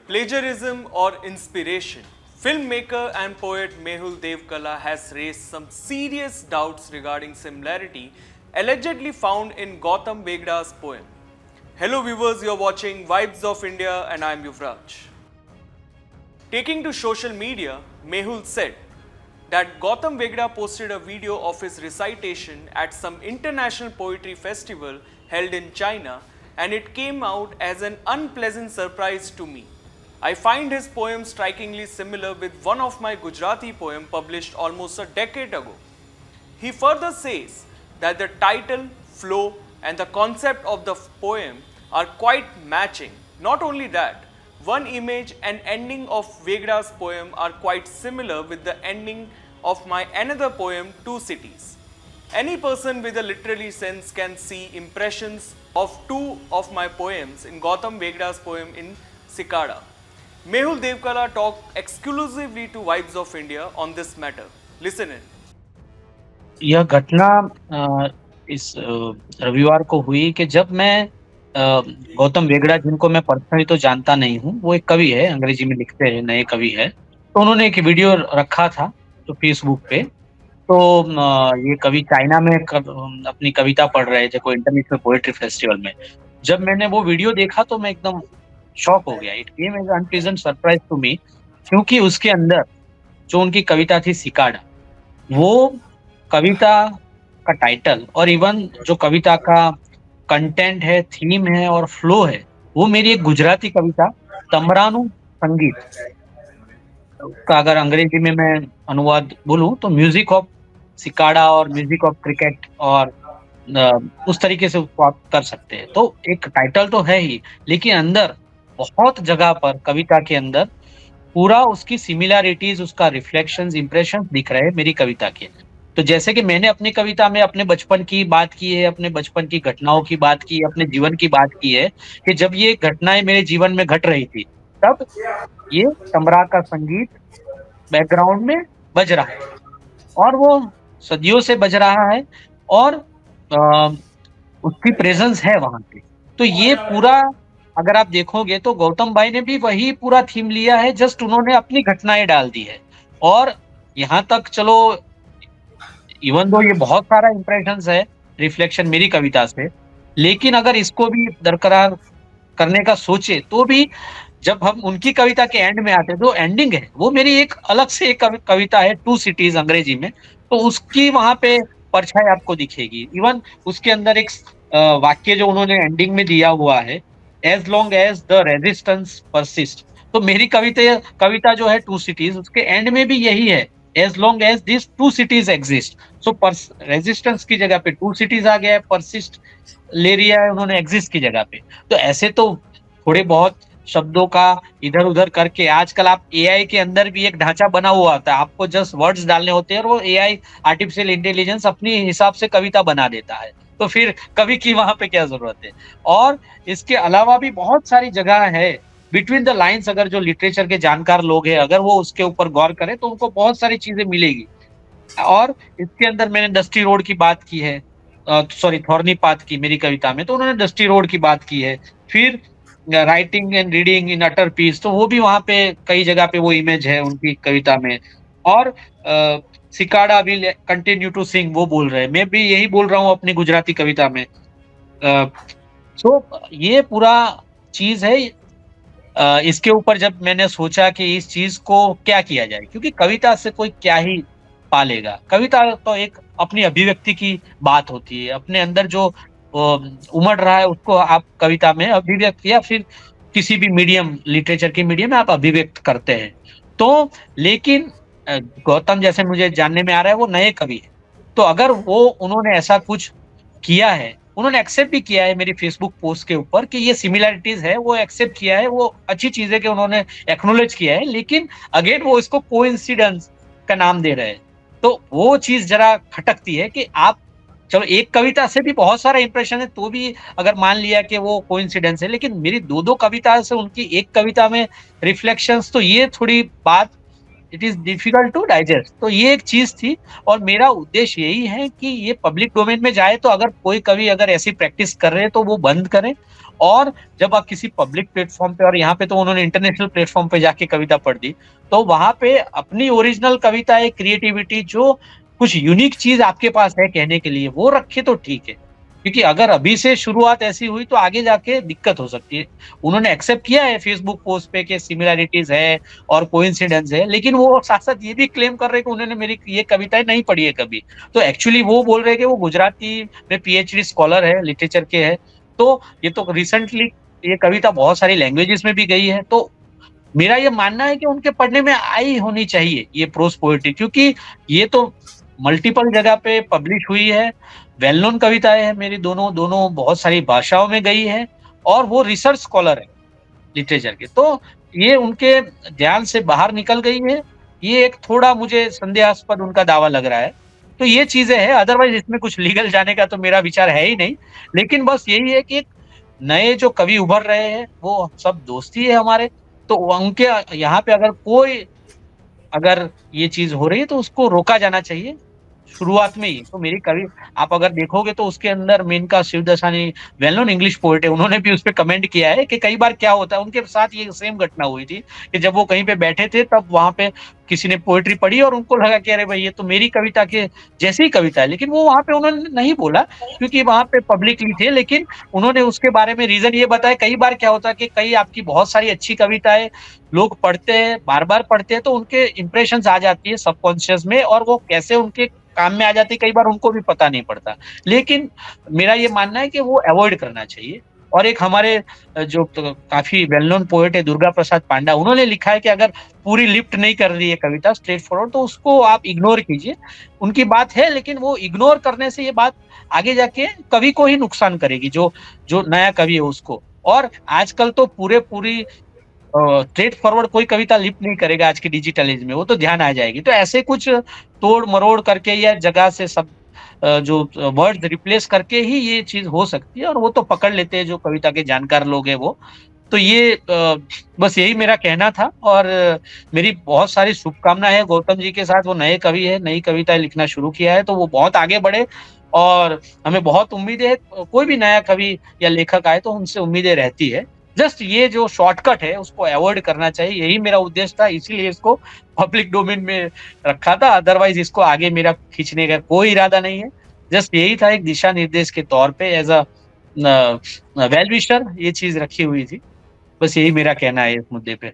Plagiarism or inspiration? Filmmaker and poet Mehul Devkala has raised some serious doubts regarding similarity allegedly found in Gautam Begda's poem. Hello viewers, you're watching Vibes of India and I'm Yuvraj. Taking to social media, Mehul said that Gautam Begda posted a video of his recitation at some international poetry festival held in China, and it came out as an unpleasant surprise to me. I find his poem strikingly similar with one of my Gujarati poems published almost a decade ago. He further says that the title, flow and the concept of the poem are quite matching. Not only that, one image and ending of Begda's poem are quite similar with the ending of my another poem, Two Cities. Any person with a literary sense can see impressions of two of my poems in Gautam Begda's poem in Cicada. Mehul Devkala talked exclusively to Vibes of India on this matter. Listen in. यह घटना इस रविवार को हुई कि जब मैं गौतम बेगड़ा, जिनको मैं पर्सनली तो जानता नहीं हूँ, वो एक कवि है, अंग्रेजी में लिखते हैं, नए कवि है, तो उन्होंने एक वीडियो रखा था तो फेसबुक पे। तो ये कवि चाइना में अपनी कविता पढ़ रहे थे कोई इंटरनेशनल पोएट्री फेस्टिवल में। जब मैंने वो वीडियो देखा तो मैं एकदम शॉक हो गया। It came as unpleasant surprise to me, क्योंकि उसके अंदर जो उनकी कविता थी सिकाडा, वो कविता का टाइटल और इवन जो कविता का कंटेंट है, थीम है और फ्लो है, वो मेरी एक गुजराती कविता तमरानु संगीत का अगर अंग्रेजी में मैं अनुवाद बोलूं तो म्यूजिक ऑफ सिकाडा और म्यूजिक ऑफ क्रिकेट और उस तरीके से आप कर सकते हैं। तो एक टाइटल तो है ही, लेकिन अंदर बहुत जगह पर कविता के अंदर पूरा उसकी सिमिलैरिटीज, उसका रिफ्लेक्शंस, इंप्रेशंस दिख रहे हैं मेरी कविता के। तो जैसे कि मैंने अपनी कविता में अपने बचपन की बात की है, अपने बचपन की घटनाओं की बात की, अपने जीवन की बात की है कि जब ये घटनाएं मेरे जीवन में घट रही थी, तब ये तमरा का संगीत बैकग्राउंड में बज रहा है और वो सदियों से बज रहा है और उसकी प्रेजेंस है वहां पे। तो ये पूरा अगर आप देखोगे तो गौतम भाई ने भी वही पूरा थीम लिया है, जस्ट उन्होंने अपनी घटनाएं डाल दी है। और यहाँ तक चलो, इवन दो ये बहुत सारा इंप्रेशंस है, रिफ्लेक्शन मेरी कविता से, लेकिन अगर इसको भी बरकरार करने का सोचे तो भी जब हम उनकी कविता के एंड में आते हैं तो एंडिंग है वो मेरी एक अलग से एक कविता है, टू सिटीज अंग्रेजी में, तो उसकी वहां पे परछाई आपको दिखेगी। इवन उसके अंदर एक वाक्य जो उन्होंने एंडिंग में दिया हुआ है, as long as the resistance persist, तो मेरी कविता जो है टू सिटीज, उसके एंड में भी यही है, as long as this two cities exist. So resistance की जगह पे टू सिटीज आ गया है, परसिस्ट ले लिया है उन्होंने एग्जिस्ट की जगह पे। तो ऐसे तो थोड़े बहुत शब्दों का इधर उधर करके, आजकल आप एआई के अंदर भी एक ढांचा बना हुआ होता है, आपको जस्ट वर्ड्स डालने होते हैं और वो एआई, आर्टिफिशियल इंटेलिजेंस अपनी हिसाब से कविता बना देता है। तो फिर कवि की वहां पे क्या जरूरत है। और इसके अलावा भी बहुत सारी जगह है बिटवीन द लाइन्स, अगर जो लिटरेचर के जानकार लोग हैं अगर वो उसके ऊपर गौर करें तो उनको बहुत सारी चीजें मिलेगी। और इसके अंदर मैंने डस्टी रोड की बात की है, सॉरी थॉर्नी पाथ की मेरी कविता में, तो उन्होंने डस्टी रोड की बात की है। फिर writing and reading in utter peace, तो वो भी वहां पे कई जगह पे वो इमेज है उनकी कविता में। और cicada will continue to sing, वो बोल रहे हैं, मैं भी यही बोल रहा हूँ अपनी गुजराती कविता में। सो ये पूरा चीज है। इसके ऊपर जब मैंने सोचा कि इस चीज को क्या किया जाए, क्योंकि कविता से कोई क्या ही पालेगा, कविता तो एक अपनी अभिव्यक्ति की बात होती है, अपने अंदर जो उमड़ रहा है उसको आप कविता में अभिव्यक्त, या फिर किसी भी मीडियम, लिटरेचर के मीडियम में आप अभिव्यक्त करते हैं। तो लेकिन गौतम, जैसे मुझे जानने में आ रहा है, वो नए कवि है, तो अगर वो उन्होंने ऐसा कुछ किया है, उन्होंने एक्सेप्ट भी किया है मेरी फेसबुक पोस्ट के ऊपर कि ये सिमिलैरिटीज है, वो एक्सेप्ट किया है, वो अच्छी चीज है कि उन्होंने एक्नॉलेज किया है, लेकिन अगेन वो इसको कोइंसिडेंस का नाम दे रहे हैं। तो वो चीज जरा खटकती है कि आप चलो एक कविता से भी बहुत सारा इंप्रेशन है तो भी अगर मान लिया कि वो कोइंसिडेंस है, लेकिन मेरी दो कविता से उनकी एक कविता में रिफ्लेक्शंस, तो ये थोड़ी बात it is difficult to digest. तो ये एक चीज थी और मेरा उद्देश्य यही है कि ये पब्लिक डोमेन में जाए, तो अगर कोई कवि अगर ऐसी प्रैक्टिस कर रहे हैं तो वो बंद करें और जब आप किसी पब्लिक प्लेटफॉर्म पे, और यहाँ पे तो उन्होंने इंटरनेशनल प्लेटफॉर्म पे जाके कविता पढ़ दी, तो वहां पे अपनी ओरिजिनल कविता, एक क्रिएटिविटी, जो कुछ यूनिक चीज आपके पास है कहने के लिए, वो रखे तो ठीक है। क्योंकि अगर अभी से शुरुआत ऐसी हुई तो आगे जाके दिक्कत हो सकती है। उन्होंने एक्सेप्ट किया है फेसबुक पोस्ट पे कि सिमिलैरिटीज है और कोइंसिडेंस है, लेकिन वो साथ साथ ये भी क्लेम कर रहे हैं कि उन्होंने मेरी ये कविताएं नहीं पढ़ी है कभी। तो एक्चुअली वो बोल रहे हैं कि वो गुजराती में पीएचडी स्कॉलर है, लिटरेचर के है। तो ये तो रिसेंटली ये कविता बहुत सारी लैंग्वेजेस में भी गई है। तो मेरा ये मानना है कि उनके पढ़ने में आई होनी चाहिए ये प्रोज पोएट्री, क्योंकि ये तो मल्टीपल जगह पे पब्लिश हुई है, वेल नोन कविताएं हैं मेरी, दोनों दोनों बहुत सारी भाषाओं में गई है, और वो रिसर्च स्कॉलर है लिटरेचर के। तो ये उनके ध्यान से बाहर निकल गई है, ये एक थोड़ा मुझे संदेहास्पद उनका दावा लग रहा है। तो ये चीजें हैं, अदरवाइज इसमें कुछ लीगल जाने का तो मेरा विचार है ही नहीं। लेकिन बस यही है कि नए जो कवि उभर रहे हैं वो सब दोस्ती है हमारे, तो उनके यहाँ पे अगर ये चीज हो रही है तो उसको रोका जाना चाहिए शुरुआत में ही। तो मेरी कवि आप अगर देखोगे तो उसके अंदर Menka Shivdasani well known English poet है, उन्होंने भी उस पर कमेंट किया है कि कई बार क्या होता है, उनके साथ ये सेम घटना हुई थी कि जब वो कहीं पे बैठे थे तब वहां पे किसी ने पोएट्री पढ़ी और उनको लगा कि अरे भाई ये तो मेरी कविता के जैसी ही कविता है, लेकिन वो वहां पे उन्होंने नहीं बोला क्योंकि वहां पे पब्लिकली थे। लेकिन उन्होंने उसके बारे में रीजन ये बताया, कई बार क्या होता है कि कई आपकी बहुत सारी अच्छी कविताएं लोग पढ़ते हैं, बार बार पढ़ते हैं, तो उनके इंप्रेशन आ जाती है सबकॉन्शियस में, और वो कैसे उनके काम में आ जाती है कई बार उनको भी पता नहीं पड़ता। लेकिन मेरा ये मानना है कि वो अवॉइड करना चाहिए। और एक हमारे जो काफी वेल नोन पोएट है दुर्गा प्रसाद पांडा, उन्होंने लिखा है कि अगर पूरी लिफ्ट नहीं कर रही है कविता स्ट्रेट फॉरवर्ड तो उसको आप इग्नोर कीजिए। उनकी बात है, लेकिन वो इग्नोर करने से ये बात आगे जाके कवि को ही नुकसान करेगी, जो जो नया कवि है उसको। और आजकल तो पूरी स्ट्रेट फॉरवर्ड कोई कविता लिप नहीं करेगा आज की डिजिटल एज में, वो तो ध्यान आ जाएगी। तो ऐसे कुछ तोड़ मरोड़ करके या जगह से सब जो वर्ड रिप्लेस करके ही ये चीज हो सकती है, और वो तो पकड़ लेते हैं जो कविता के जानकार लोग हैं वो। तो ये बस यही मेरा कहना था। और मेरी बहुत सारी शुभकामनाएं है गौतम जी के साथ। वो नए कवि है, नई कविताएं लिखना शुरू किया है, तो वो बहुत आगे बढ़े और हमें बहुत उम्मीदें है। कोई भी नया कवि या लेखक आए तो उनसे उम्मीदें रहती है। जस्ट ये जो शॉर्टकट है उसको अवॉइड करना चाहिए, यही मेरा उद्देश्य था, इसीलिए इसको पब्लिक डोमेन में रखा था। अदरवाइज इसको आगे मेरा खींचने का कोई इरादा नहीं है। जस्ट यही था, एक दिशा निर्देश के तौर पे एज अ वेल विशर ये चीज रखी हुई थी। बस यही मेरा कहना है इस मुद्दे पे।